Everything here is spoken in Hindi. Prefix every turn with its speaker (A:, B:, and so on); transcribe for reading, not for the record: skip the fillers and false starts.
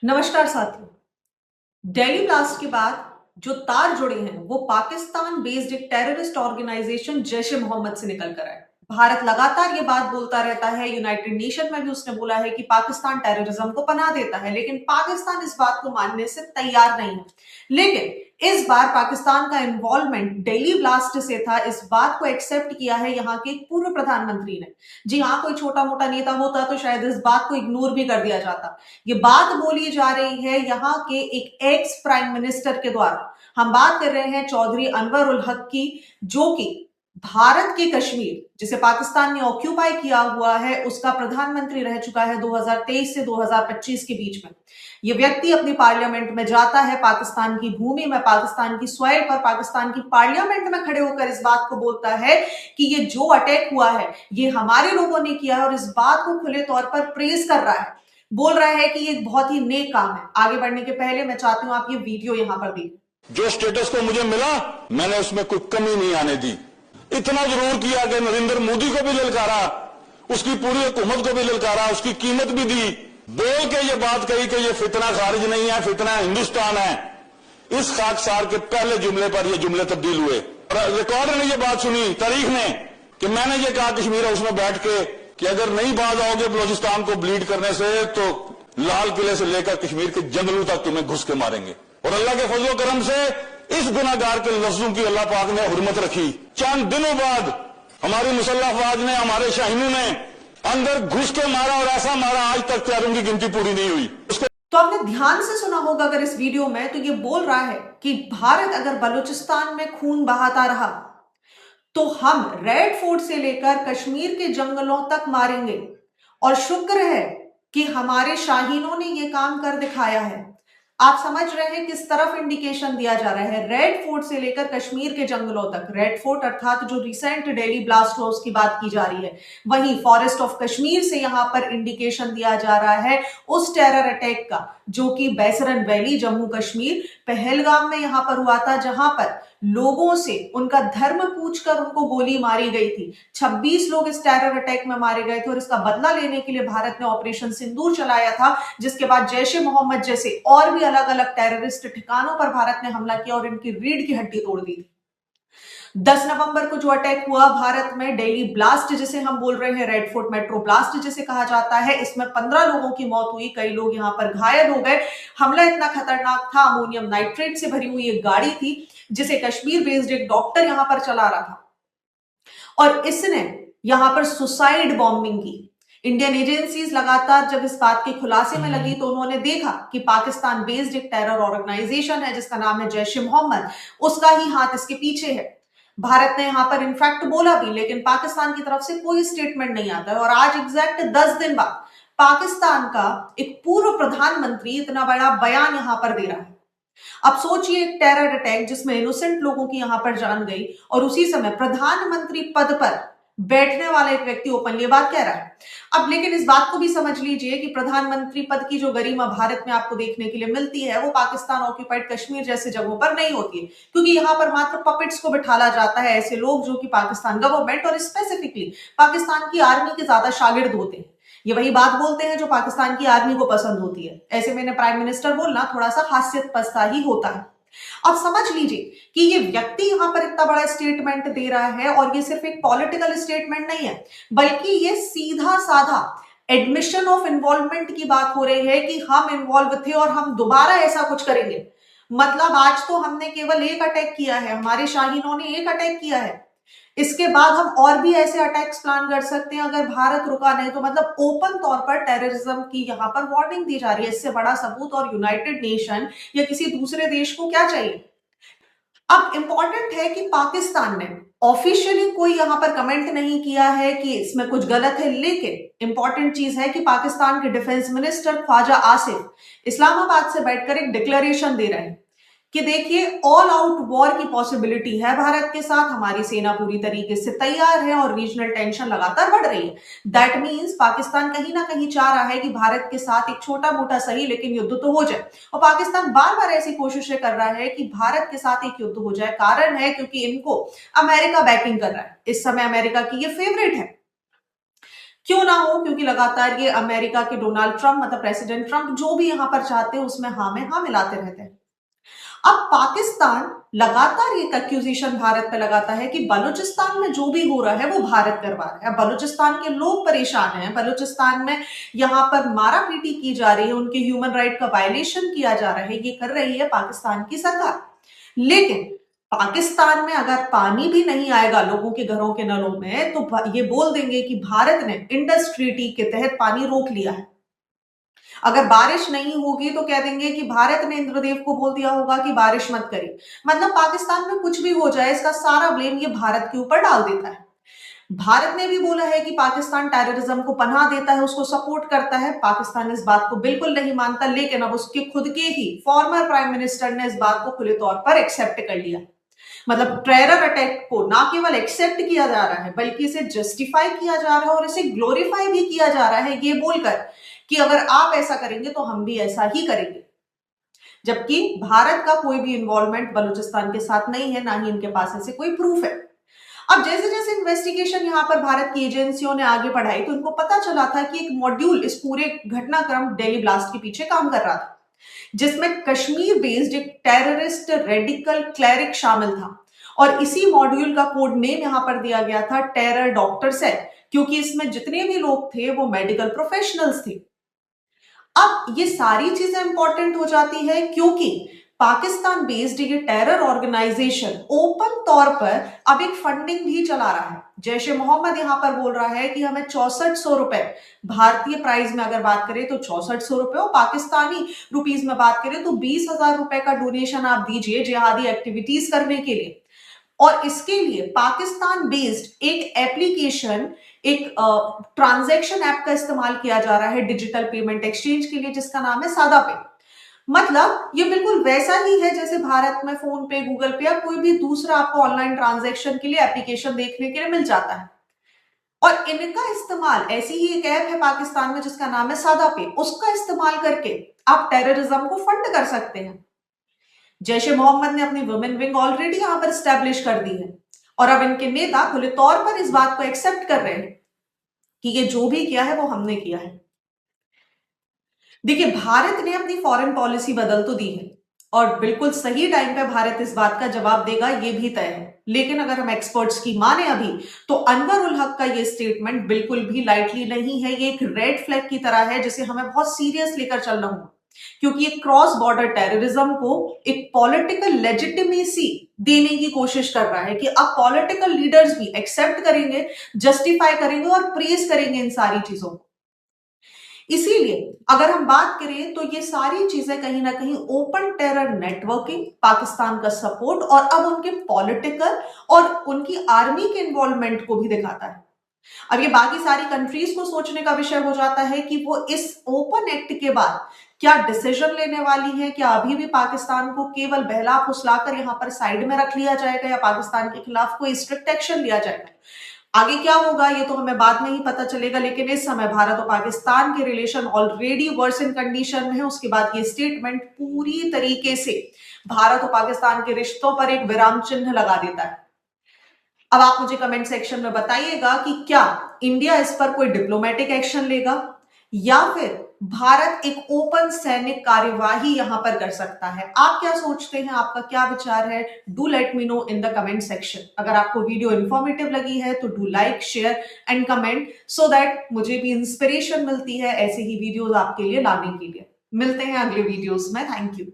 A: नमस्कार साथियों। दिल्ली ब्लास्ट के बाद जो तार जुड़े हैं वो पाकिस्तान बेस्ड एक टेररिस्ट ऑर्गेनाइजेशन जैश ए मोहम्मद से निकल कर आए। भारत लगातार ये बात बोलता रहता है, यूनाइटेड नेशन में भी उसने बोला है कि पाकिस्तान टेररिज्म को पनाह देता है, लेकिन पाकिस्तान इस बात को मानने से तैयार नहीं है। लेकिन इस बार पाकिस्तान का इन्वॉल्वमेंट दिल्ली ब्लास्ट से था, इस बात को एक्सेप्ट किया है यहाँ के एक पूर्व प्रधानमंत्री ने। जी हाँ, कोई छोटा मोटा नेता होता तो शायद इस बात को इग्नोर भी कर दिया जाता। ये बात बोली जा रही है यहाँ के एक एक्स प्राइम मिनिस्टर के द्वारा। हम बात कर रहे हैं चौधरी अनवर उल हक की, जो कि भारत के कश्मीर, जिसे पाकिस्तान ने ऑक्यूपाई किया हुआ है, उसका प्रधानमंत्री रह चुका है 2023 से 2025 के बीच में। ये व्यक्ति अपनी पार्लियामेंट में जाता है, पाकिस्तान की भूमि में, पाकिस्तान की सॉइल पर, पाकिस्तान की पार्लियामेंट में खड़े होकर इस बात को बोलता है कि ये जो अटैक हुआ है ये हमारे लोगों ने किया है, और इस बात को खुले तौर पर प्रेज कर रहा है, बोल रहा है कि ये बहुत ही नेक काम है। आगे बढ़ने के पहले मैं चाहती हूं आप ये वीडियो यहां पर देखें।
B: जो स्टेटस को मुझे मिला मैंने उसमें कोई कमी नहीं आने दी। इतना जरूर किया कि नरेंद्र मोदी को भी ललकारा, उसकी पूरी हुकूमत को भी ललकारा, उसकी कीमत भी दी, बोल के ये बात कही कि ये फितना खारिज नहीं है, फितना हिंदुस्तान है। इस खाकसार के पहले जुमले पर ये जुमले तब्दील हुए और रिकॉर्ड ने ये बात सुनी, तारीख ने, कि मैंने ये कहा कश्मीर हाउस में बैठ के कि अगर नहीं बाज आओगे बलूचिस्तान को ब्लीड करने से तो लाल किले से लेकर कश्मीर के जंगलों तक तुम्हें घुस के मारेंगे। और अल्लाह के फजलो करम से इस गुनाहगार के लफ्जों की अल्लाह पाक ने हुर्मत रखी। चंद दिनों बाद हमारी मुसल्लह अफवाज ने, हमारे शाहीनों ने अंदर घुस के मारा, और ऐसा मारा आज तक त्यारों की गिनती पूरी नहीं हुई।
A: तो आपने ध्यान से सुना होगा अगर इस वीडियो में, तो ये बोल रहा है कि भारत अगर बलूचिस्तान में खून बहाता रहा तो हम रेड फोर्ट से लेकर कश्मीर के जंगलों तक मारेंगे। और शुक्र है कि हमारे शाहीनों ने यह काम कर दिखाया है। आप समझ रहे हैं किस तरफ इंडिकेशन दिया जा रहा है, रेड फोर्ट से लेकर कश्मीर के जंगलों तक। रेड फोर्ट अर्थात जो रिसेंट दिल्ली ब्लास्ट हुआ उसकी बात की जा रही है, वहीं फॉरेस्ट ऑफ कश्मीर से यहां पर इंडिकेशन दिया जा रहा है उस टेरर अटैक का जो कि बैसरन वैली, जम्मू कश्मीर, पहलगाम में यहां पर हुआ था, जहां पर लोगों से उनका धर्म पूछकर उनको गोली मारी गई थी। 26 लोग इस टेरर अटैक में मारे गए थे, और इसका बदला लेने के लिए भारत ने ऑपरेशन सिंदूर चलाया था, जिसके बाद जैश ए मोहम्मद जैसे और भी अलग अलग टेररिस्ट ठिकानों पर भारत ने हमला किया और इनकी रीढ़ की हड्डी तोड़ दी थी। 10 नवंबर को जो अटैक हुआ भारत में, दिल्ली ब्लास्ट जिसे हम बोल रहे हैं, रेड फोर्ट मेट्रो ब्लास्ट जिसे कहा जाता है, इसमें 15 लोगों की मौत हुई, कई लोग यहां पर घायल हो गए। हमला इतना खतरनाक था, अमोनियम नाइट्रेट से भरी हुई एक गाड़ी थी जिसे कश्मीर बेस्ड एक डॉक्टर यहां पर चला रहा था, और इसने यहां पर सुसाइड बॉम्बिंग की। इंडियन एजेंसीज लगातार जब इस बात के खुलासे में लगी तो उन्होंने देखा कि पाकिस्तान बेस्ड एक टेरर ऑर्गेनाइजेशन है जिसका नाम है जैश ए मोहम्मद, उसका ही हाथ इसके पीछे है। भारत ने यहां पर इनफैक्ट बोला भी, लेकिन पाकिस्तान की तरफ से कोई स्टेटमेंट नहीं आता है। और आज एग्जैक्ट 10 दिन बाद पाकिस्तान का एक पूर्व प्रधानमंत्री इतना बड़ा बयान यहां पर दे रहा है। अब सोचिए, एक टेरर अटैक जिसमें इनोसेंट लोगों की यहां पर जान गई, और उसी समय प्रधानमंत्री पद पर बैठने वाला एक व्यक्ति ओपनली बात कह रहा है। अब लेकिन इस बात को भी समझ लीजिए कि प्रधानमंत्री पद की जो गरिमा भारत में आपको देखने के लिए मिलती है वो पाकिस्तान ऑक्यूपाइड कश्मीर जैसे जगहों पर नहीं होती है, क्योंकि यहां पर मात्र पपेट्स को बिठाला जाता है, ऐसे लोग जो कि पाकिस्तान गवर्नमेंट और स्पेसिफिकली पाकिस्तान की आर्मी के ज्यादा शागिर्द होते हैं। ये वही बात बोलते हैं जो पाकिस्तान की आर्मी को पसंद होती है। ऐसे में प्राइम मिनिस्टर बोलना थोड़ा सा हास्यास्पद ही होता है। अब समझ लीजिए कि ये व्यक्ति यहां पर इतना बड़ा स्टेटमेंट दे रहा है, और ये सिर्फ एक पॉलिटिकल स्टेटमेंट नहीं है, बल्कि ये सीधा साधा एडमिशन ऑफ इन्वॉल्वमेंट की बात हो रही है कि हम इन्वॉल्व थे और हम दोबारा ऐसा कुछ करेंगे। मतलब आज तो हमने केवल एक अटैक किया है, हमारे शाहीनों ने एक अटैक किया है, इसके बाद हम और भी ऐसे अटैक्स प्लान कर सकते हैं अगर भारत रुका नहीं तो। मतलब ओपन तौर पर टेररिज्म की यहां पर वार्निंग दी जा रही है। इससे बड़ा सबूत और यूनाइटेड नेशन या किसी दूसरे देश को क्या चाहिए। अब इंपॉर्टेंट है कि पाकिस्तान ने ऑफिशियली कोई यहां पर कमेंट नहीं किया है कि इसमें कुछ गलत है, लेकिन इंपॉर्टेंट चीज है कि पाकिस्तान के डिफेंस मिनिस्टर ख्वाजा आसिफ इस्लामाबाद से बैठकर एक डिक्लेरेशन दे रहे हैं कि देखिए, ऑल आउट वॉर की पॉसिबिलिटी है भारत के साथ, हमारी सेना पूरी तरीके से तैयार है और रीजनल टेंशन लगातार बढ़ रही है। दैट मींस पाकिस्तान कहीं ना कहीं चाह रहा है कि भारत के साथ एक छोटा मोटा सही लेकिन युद्ध तो हो जाए, और पाकिस्तान बार बार ऐसी कोशिशें कर रहा है कि भारत के साथ एक युद्ध हो जाए। कारण है क्योंकि इनको अमेरिका बैकिंग कर रहा है, इस समय अमेरिका की ये फेवरेट है। क्यों ना हो, क्योंकि लगातार ये अमेरिका के डोनाल्ड ट्रंप मतलब प्रेसिडेंट ट्रंप जो भी यहां पर चाहते हैं उसमें हाँ में हाँ मिलाते रहते हैं। अब पाकिस्तान लगातार ये एक्यूजेशन भारत पे लगाता है कि बलूचिस्तान में जो भी हो रहा है वो भारत करवा रहा है। बलूचिस्तान के लोग परेशान हैं, बलूचिस्तान में यहां पर मारा पीटी की जा रही है, उनके ह्यूमन राइट का वायलेशन किया जा रहा है, ये कर रही है पाकिस्तान की सरकार। लेकिन पाकिस्तान में अगर पानी भी नहीं आएगा लोगों के घरों के नलों में तो ये बोल देंगे कि भारत ने इंडस ट्रीटी के तहत पानी रोक लिया है। अगर बारिश नहीं होगी तो कह देंगे कि भारत ने इंद्रदेव को बोल दिया होगा कि बारिश मत करिए। मतलब पाकिस्तान में कुछ भी हो जाए इसका सारा ब्लेम ये भारत के ऊपर डाल देता है। भारत ने भी बोला है कि पाकिस्तान टेररिज्म को पनाह देता है, उसको सपोर्ट करता है। पाकिस्तान इस बात को बिल्कुल नहीं मानता, लेकिन अब उसके खुद के ही फॉर्मर प्राइम मिनिस्टर ने इस बात को खुले तौर पर एक्सेप्ट कर लिया। मतलब टेरर अटैक को ना केवल एक्सेप्ट किया जा रहा है बल्कि इसे जस्टिफाई किया जा रहा है और इसे ग्लोरीफाई भी किया जा रहा है, ये बोलकर कि अगर आप ऐसा करेंगे तो हम भी ऐसा ही करेंगे। जबकि भारत का कोई भी इन्वॉल्वमेंट बलूचिस्तान के साथ नहीं है, ना ही इनके पास ऐसे कोई प्रूफ है। अब जैसे जैसे इन्वेस्टिगेशन यहां पर भारत की एजेंसियों ने आगे बढ़ाई तो इनको पता चला था कि एक मॉड्यूल इस पूरे घटनाक्रम दिल्ली ब्लास्ट के पीछे काम कर रहा था, जिसमें कश्मीर बेस्ड एक टेररिस्ट रेडिकल क्लैरिक शामिल था। और इसी मॉड्यूल का कोड नेम यहां पर दिया गया था टेरर डॉक्टर सेट, क्योंकि इसमें जितने भी लोग थे वो मेडिकल प्रोफेशनल्स थे। अब ये सारी चीजें इंपॉर्टेंट हो जाती है क्योंकि पाकिस्तान बेस्ड ये टेरर ऑर्गेनाइजेशन ओपन तौर पर अब एक फंडिंग भी चला रहा है। जैश ए मोहम्मद यहां पर बोल रहा है कि हमें 6400 रुपए भारतीय प्राइस में अगर बात करें तो 6400 रुपए और पाकिस्तानी रुपीस में बात करें तो 20,000 रुपए का डोनेशन आप दीजिए जिहादी एक्टिविटीज करने के लिए। और इसके लिए पाकिस्तान बेस्ड एक एप्लीकेशन, एक ट्रांजैक्शन ऐप का इस्तेमाल किया जा रहा है डिजिटल पेमेंट एक्सचेंज के लिए, जिसका नाम है सादा पे। मतलब ये बिल्कुल वैसा ही है जैसे भारत में फोन पे, गूगल पे या कोई भी दूसरा आपको ऑनलाइन ट्रांजैक्शन के लिए एप्लीकेशन देखने के लिए मिल जाता है। और इनका इस्तेमाल, ऐसी ही एक ऐप है पाकिस्तान में जिसका नाम है सादा पे, उसका इस्तेमाल करके आप टेररिज्म को फंड कर सकते हैं। जैश ए मोहम्मद ने अपनी वुमेन विंग ऑलरेडी यहां पर स्टैब्लिश कर दी है और अब इनके नेता खुले तौर पर इस बात को एक्सेप्ट कर रहे हैं कि ये जो भी किया है वो हमने किया है। देखिए, भारत ने अपनी फॉरेन पॉलिसी बदल तो दी है और बिल्कुल सही टाइम पे भारत इस बात का जवाब देगा, ये भी तय है। लेकिन अगर हम एक्सपर्ट्स की माने अभी तो अनवर उल हक का ये स्टेटमेंट बिल्कुल भी लाइटली नहीं है। ये एक रेड फ्लैग की तरह है जिसे हमें बहुत सीरियस लेकर चलना होगा, क्योंकि ये क्रॉस बॉर्डर टेररिज्म को एक पॉलिटिकल लेजिटिमेसी देने की कोशिश कर रहा है कि अब पॉलिटिकल लीडर्स भी एक्सेप्ट करेंगे, जस्टिफाई करेंगे और प्रेज करेंगे इन सारी चीजों को। इसीलिए अगर हम बात करें तो ये सारी चीजें कहीं ना कहीं ओपन टेरर नेटवर्किंग, पाकिस्तान का सपोर्ट और अब उनके पॉलिटिकल और उनकी आर्मी के इन्वॉल्वमेंट को भी दिखाता है। अब ये बाकी सारी कंट्रीज को सोचने का विषय हो जाता है कि वो इस ओपन एक्ट के बाद क्या डिसीजन लेने वाली है। क्या अभी भी पाकिस्तान को केवल बहला फुसलाकर यहां पर साइड में रख लिया जाएगा या पाकिस्तान के खिलाफ कोई स्ट्रिक्ट एक्शन लिया जाएगा। आगे क्या होगा ये तो हमें बाद में ही पता चलेगा, लेकिन इस समय भारत और पाकिस्तान के रिलेशन ऑलरेडी वर्सन कंडीशन में है। उसके बाद ये स्टेटमेंट पूरी तरीके से भारत और पाकिस्तान के रिश्तों पर एक विराम चिन्ह लगा देता है। अब आप मुझे कमेंट सेक्शन में बताइएगा कि क्या इंडिया इस पर कोई डिप्लोमेटिक एक्शन लेगा या फिर भारत एक ओपन सैनिक कार्यवाही यहां पर कर सकता है। आप क्या सोचते हैं, आपका क्या विचार है? Do let me know in the comment section. अगर आपको वीडियो इंफॉर्मेटिव लगी है तो do like, share and comment so that मुझे भी इंस्पिरेशन मिलती है ऐसे ही वीडियोस आपके लिए लाने के लिए। मिलते हैं अगले वीडियोस में। Thank you.